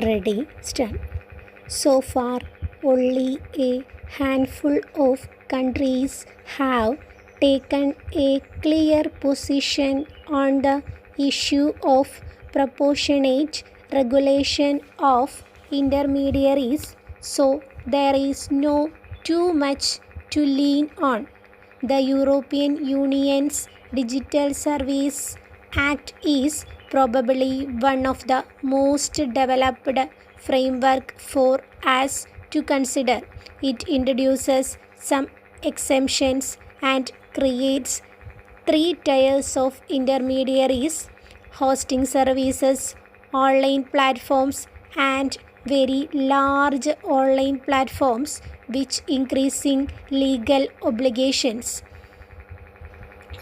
Ready, start. So far, only a handful of countries have taken a clear position on the issue of proportionate regulation of intermediaries, so there is no too much to lean on. The European Union's Digital Service Act is probably one of the most developed framework for us to consider. It introduces some exemptions and creates three tiers of intermediaries: hosting services, online platforms, and very large online platforms, which increasing legal obligations.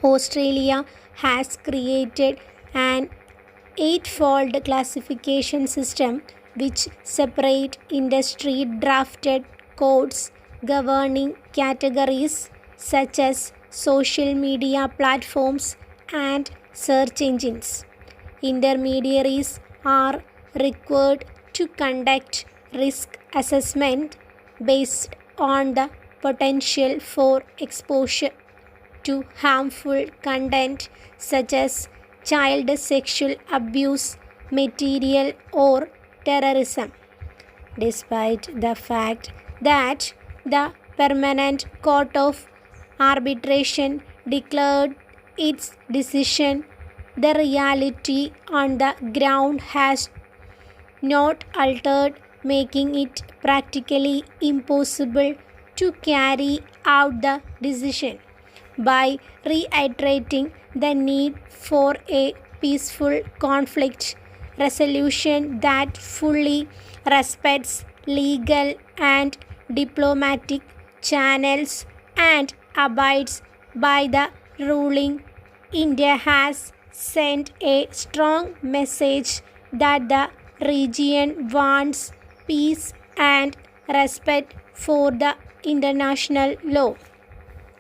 Australia has created an eightfold classification system which separate industry drafted codes governing categories such as social media platforms and search engines. Intermediaries are required to conduct risk assessment based on the potential for exposure to harmful content such as child sexual abuse material or terrorism. Despite the fact that the Permanent Court of Arbitration declared its decision, the reality on the ground has not altered, making it practically impossible to carry out the decision. By reiterating the need for a peaceful conflict resolution that fully respects legal and diplomatic channels and abides by the ruling, India has sent a strong message that the region wants peace and respect for the international law.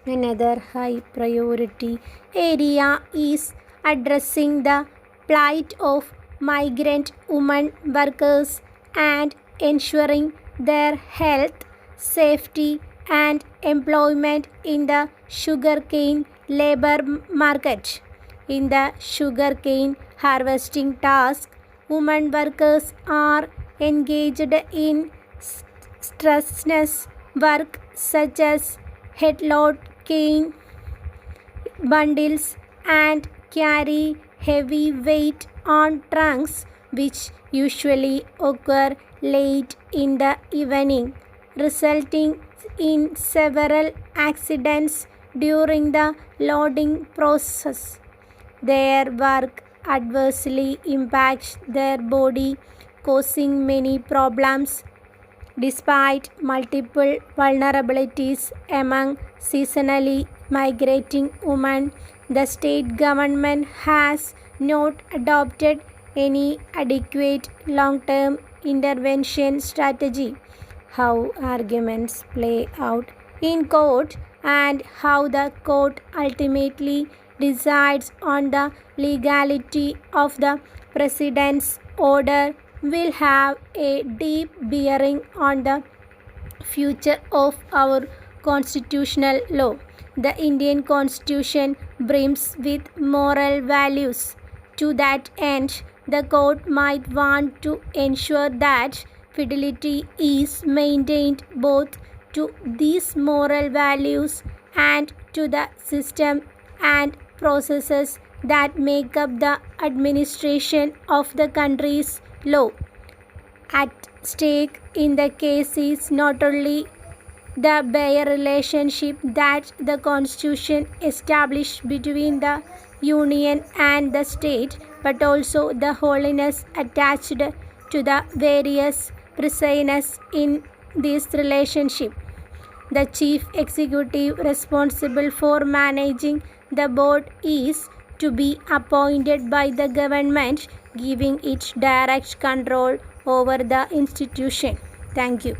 Another high priority area is addressing the plight of migrant women workers and ensuring their health, safety, and employment in the sugarcane labor market. In the sugarcane harvesting task, women workers are engaged in strenuous work such as headload cane bundles and carry heavy weight on trunks, which usually occur late in the evening, resulting in several accidents during the loading process. Their work adversely impacts their body, causing many problems. Despite multiple vulnerabilities among seasonally migrating women, the state government has not adopted any adequate long-term intervention strategy. How arguments play out in court and how the court ultimately decides on the legality of the president's order will have a deep bearing on the future of our constitutional law. The Indian Constitution brims with moral values. To that end, the court might want to ensure that fidelity is maintained both to these moral values and to the system and processes that make up the administration of the country's law. At stake in the case is not only the bare relationship that the Constitution established between the Union and the state, but also the holiness attached to the various prisoners in this relationship. The chief executive responsible for managing the board is to be appointed by the government, giving it direct control over the institution. Thank you.